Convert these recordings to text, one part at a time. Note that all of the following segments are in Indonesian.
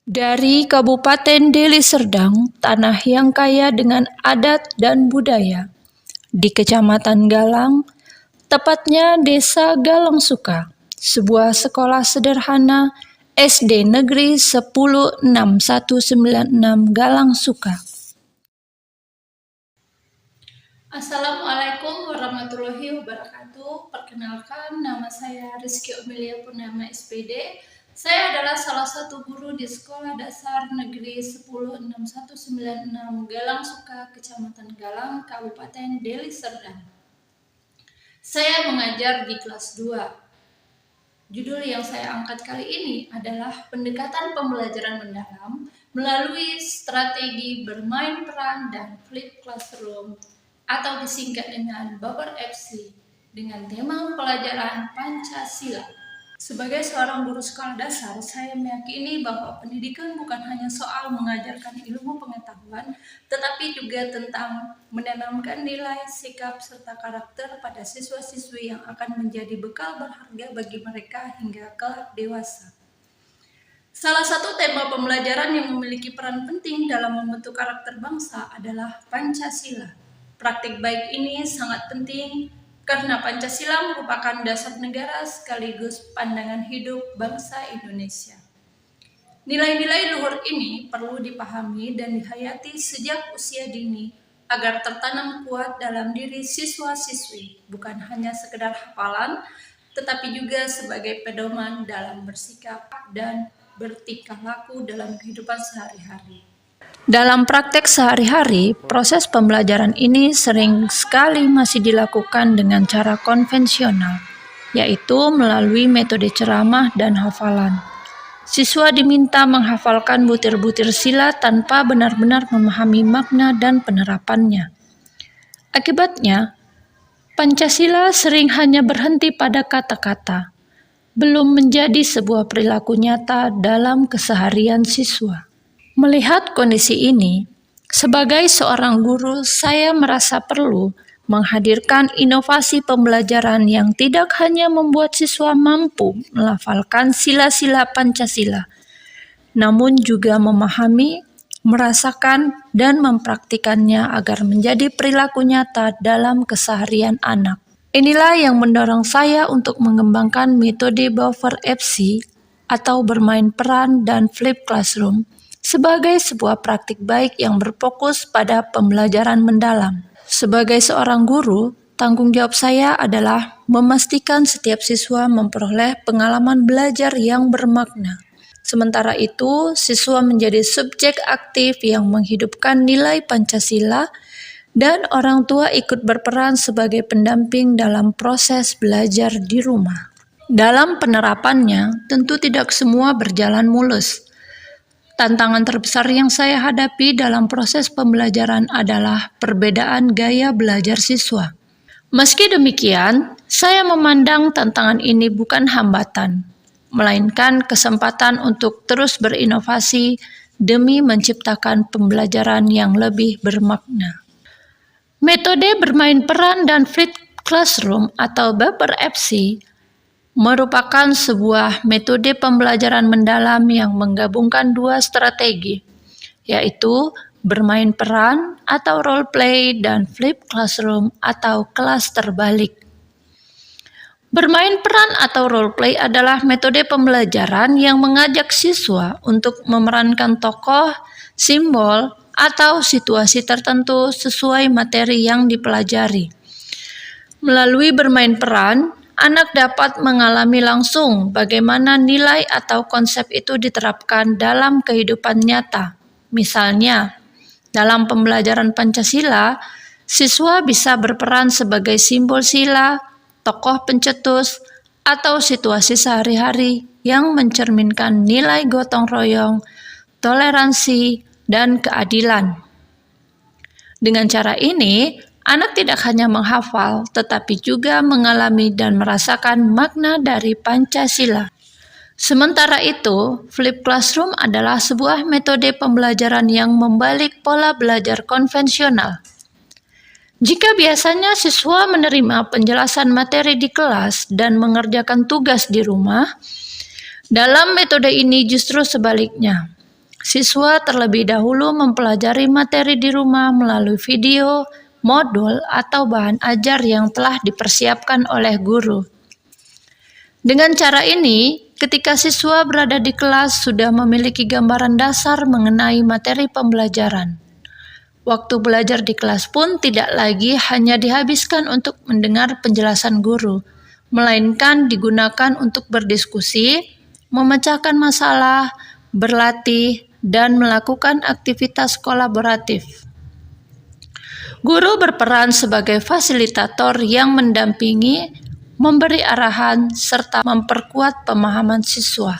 Dari Kabupaten Deli Serdang, tanah yang kaya dengan adat dan budaya, di Kecamatan Galang, tepatnya Desa Galang Suka, sebuah sekolah sederhana SD Negeri 106196 Galang Suka. Assalamualaikum warahmatullahi wabarakatuh. Perkenalkan, nama saya Rizky Omelia Purnama SPD. Saya adalah salah satu guru di Sekolah Dasar Negeri 106196 Galang Suka, Kecamatan Galang, Kabupaten Deli Serdang. Saya mengajar di kelas 2. Judul yang saya angkat kali ini adalah pendekatan pembelajaran mendalam melalui strategi bermain peran dan flip classroom, atau disingkat dengan Baper FC, dengan tema pelajaran Pancasila. Sebagai seorang guru sekolah dasar, saya meyakini bahwa pendidikan bukan hanya soal mengajarkan ilmu pengetahuan, tetapi juga tentang menanamkan nilai, sikap, serta karakter pada siswa-siswi yang akan menjadi bekal berharga bagi mereka hingga kelak dewasa. Salah satu tema pembelajaran yang memiliki peran penting dalam membentuk karakter bangsa adalah Pancasila. Praktik baik ini sangat penting karena Pancasila merupakan dasar negara sekaligus pandangan hidup bangsa Indonesia. Nilai-nilai luhur ini perlu dipahami dan dihayati sejak usia dini agar tertanam kuat dalam diri siswa-siswi, bukan hanya sekedar hafalan, tetapi juga sebagai pedoman dalam bersikap dan bertingkah laku dalam kehidupan sehari-hari. Dalam praktek sehari-hari, proses pembelajaran ini sering sekali masih dilakukan dengan cara konvensional, yaitu melalui metode ceramah dan hafalan. Siswa diminta menghafalkan butir-butir sila tanpa benar-benar memahami makna dan penerapannya. Akibatnya, Pancasila sering hanya berhenti pada kata-kata, belum menjadi sebuah perilaku nyata dalam keseharian siswa. Melihat kondisi ini, sebagai seorang guru, saya merasa perlu menghadirkan inovasi pembelajaran yang tidak hanya membuat siswa mampu melafalkan sila-sila Pancasila, namun juga memahami, merasakan, dan mempraktikannya agar menjadi perilaku nyata dalam keseharian anak. Inilah yang mendorong saya untuk mengembangkan metode Baper FC atau bermain peran dan flip classroom sebagai sebuah praktik baik yang berfokus pada pembelajaran mendalam. Sebagai seorang guru, tanggung jawab saya adalah memastikan setiap siswa memperoleh pengalaman belajar yang bermakna. Sementara itu, siswa menjadi subjek aktif yang menghidupkan nilai Pancasila dan orang tua ikut berperan sebagai pendamping dalam proses belajar di rumah. Dalam penerapannya, tentu tidak semua berjalan mulus. Tantangan terbesar yang saya hadapi dalam proses pembelajaran adalah perbedaan gaya belajar siswa. Meski demikian, saya memandang tantangan ini bukan hambatan, melainkan kesempatan untuk terus berinovasi demi menciptakan pembelajaran yang lebih bermakna. Metode bermain peran dan flip classroom atau Baper FC merupakan sebuah metode pembelajaran mendalam yang menggabungkan dua strategi, yaitu bermain peran atau role play dan flip classroom atau kelas terbalik. Bermain peran atau role play adalah metode pembelajaran yang mengajak siswa untuk memerankan tokoh, simbol, atau situasi tertentu sesuai materi yang dipelajari. Melalui bermain peran, anak dapat mengalami langsung bagaimana nilai atau konsep itu diterapkan dalam kehidupan nyata. Misalnya, dalam pembelajaran Pancasila, siswa bisa berperan sebagai simbol sila, tokoh pencetus, atau situasi sehari-hari yang mencerminkan nilai gotong royong, toleransi, dan keadilan. Dengan cara ini, anak tidak hanya menghafal, tetapi juga mengalami dan merasakan makna dari Pancasila. Sementara itu, flip classroom adalah sebuah metode pembelajaran yang membalik pola belajar konvensional. Jika biasanya siswa menerima penjelasan materi di kelas dan mengerjakan tugas di rumah, dalam metode ini justru sebaliknya. Siswa terlebih dahulu mempelajari materi di rumah melalui video, modul, atau bahan ajar yang telah dipersiapkan oleh guru. Dengan cara ini, ketika siswa berada di kelas sudah memiliki gambaran dasar mengenai materi pembelajaran. Waktu belajar di kelas pun tidak lagi hanya dihabiskan untuk mendengar penjelasan guru, melainkan digunakan untuk berdiskusi, memecahkan masalah, berlatih, dan melakukan aktivitas kolaboratif. Guru berperan sebagai fasilitator yang mendampingi, memberi arahan, serta memperkuat pemahaman siswa.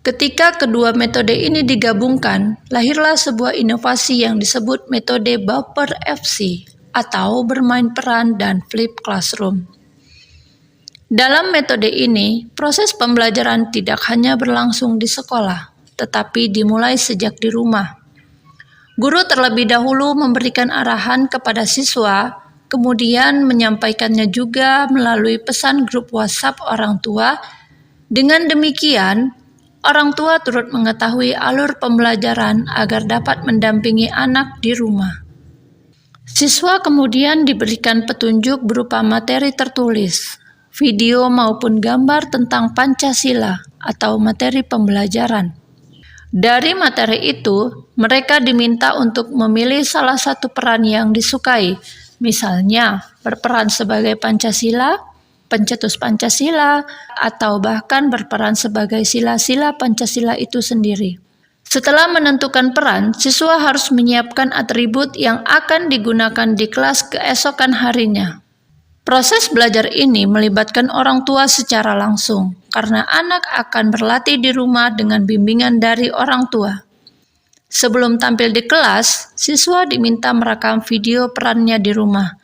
Ketika kedua metode ini digabungkan, lahirlah sebuah inovasi yang disebut metode Baper FC atau bermain peran dan flip classroom. Dalam metode ini, proses pembelajaran tidak hanya berlangsung di sekolah, tetapi dimulai sejak di rumah. Guru terlebih dahulu memberikan arahan kepada siswa, kemudian menyampaikannya juga melalui pesan grup WhatsApp orang tua. Dengan demikian, orang tua turut mengetahui alur pembelajaran agar dapat mendampingi anak di rumah. Siswa kemudian diberikan petunjuk berupa materi tertulis, video maupun gambar tentang Pancasila atau materi pembelajaran. Dari materi itu, mereka diminta untuk memilih salah satu peran yang disukai, misalnya berperan sebagai Pancasila, pencetus Pancasila, atau bahkan berperan sebagai sila-sila Pancasila itu sendiri. Setelah menentukan peran, siswa harus menyiapkan atribut yang akan digunakan di kelas keesokan harinya. Proses belajar ini melibatkan orang tua secara langsung, karena anak akan berlatih di rumah dengan bimbingan dari orang tua. Sebelum tampil di kelas, siswa diminta merekam video perannya di rumah.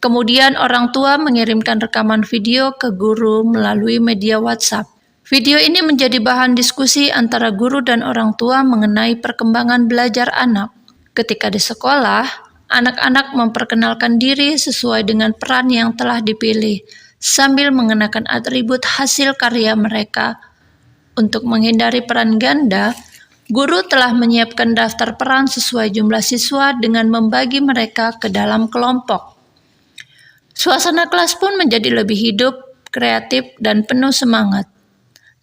Kemudian orang tua mengirimkan rekaman video ke guru melalui media WhatsApp. Video ini menjadi bahan diskusi antara guru dan orang tua mengenai perkembangan belajar anak. Ketika di sekolah, anak-anak memperkenalkan diri sesuai dengan peran yang telah dipilih, sambil mengenakan atribut hasil karya mereka. Untuk menghindari peran ganda, guru telah menyiapkan daftar peran sesuai jumlah siswa dengan membagi mereka ke dalam kelompok. Suasana kelas pun menjadi lebih hidup, kreatif, dan penuh semangat.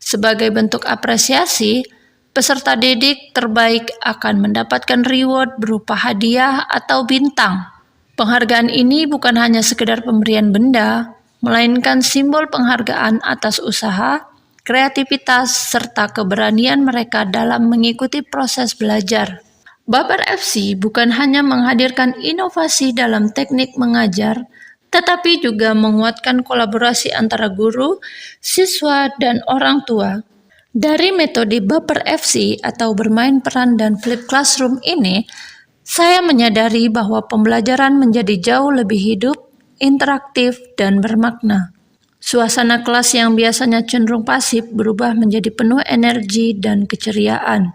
Sebagai bentuk apresiasi, peserta didik terbaik akan mendapatkan reward berupa hadiah atau bintang. Penghargaan ini bukan hanya sekedar pemberian benda, melainkan simbol penghargaan atas usaha, kreativitas, serta keberanian mereka dalam mengikuti proses belajar. Baper FC bukan hanya menghadirkan inovasi dalam teknik mengajar, tetapi juga menguatkan kolaborasi antara guru, siswa, dan orang tua. Dari metode Baper FC atau bermain peran dan flip classroom ini, saya menyadari bahwa pembelajaran menjadi jauh lebih hidup, interaktif, dan bermakna. Suasana kelas yang biasanya cenderung pasif berubah menjadi penuh energi dan keceriaan.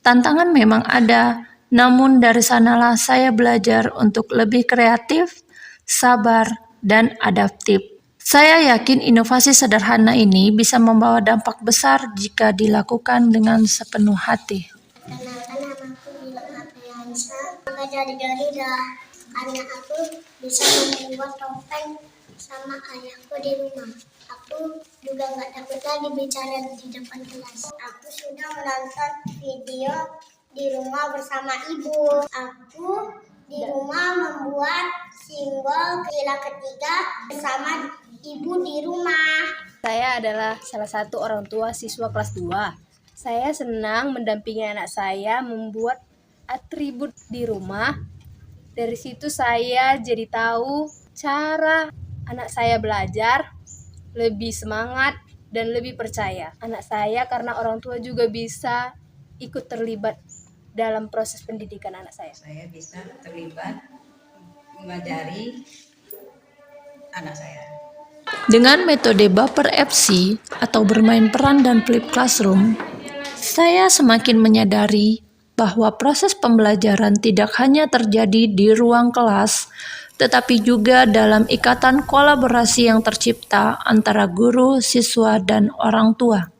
Tantangan memang ada, namun dari sanalah saya belajar untuk lebih kreatif, sabar, dan adaptif. Saya yakin inovasi sederhana ini bisa membawa dampak besar jika dilakukan dengan sepenuh hati. Kenalkan, namaku Gilang Apriansa. Maka dari dah karena aku bisa membuat topeng sama ayahku di rumah. Aku juga nggak takut lagi bicara di depan kelas. Aku sudah menonton video di rumah bersama ibu. Aku di rumah membuat simbol sila ketiga bersama ibu di rumah. Saya adalah salah satu orang tua siswa kelas 2. Saya senang mendampingi anak saya membuat atribut di rumah. Dari situ saya jadi tahu cara anak saya belajar lebih semangat dan lebih percaya. Anak saya karena orang tua juga bisa ikut terlibat dalam proses pendidikan anak saya. Saya bisa terlibat mengajari anak saya. Dengan metode Baper FC atau bermain peran dan flip classroom, saya semakin menyadari bahwa proses pembelajaran tidak hanya terjadi di ruang kelas, tetapi juga dalam ikatan kolaborasi yang tercipta antara guru, siswa, dan orang tua.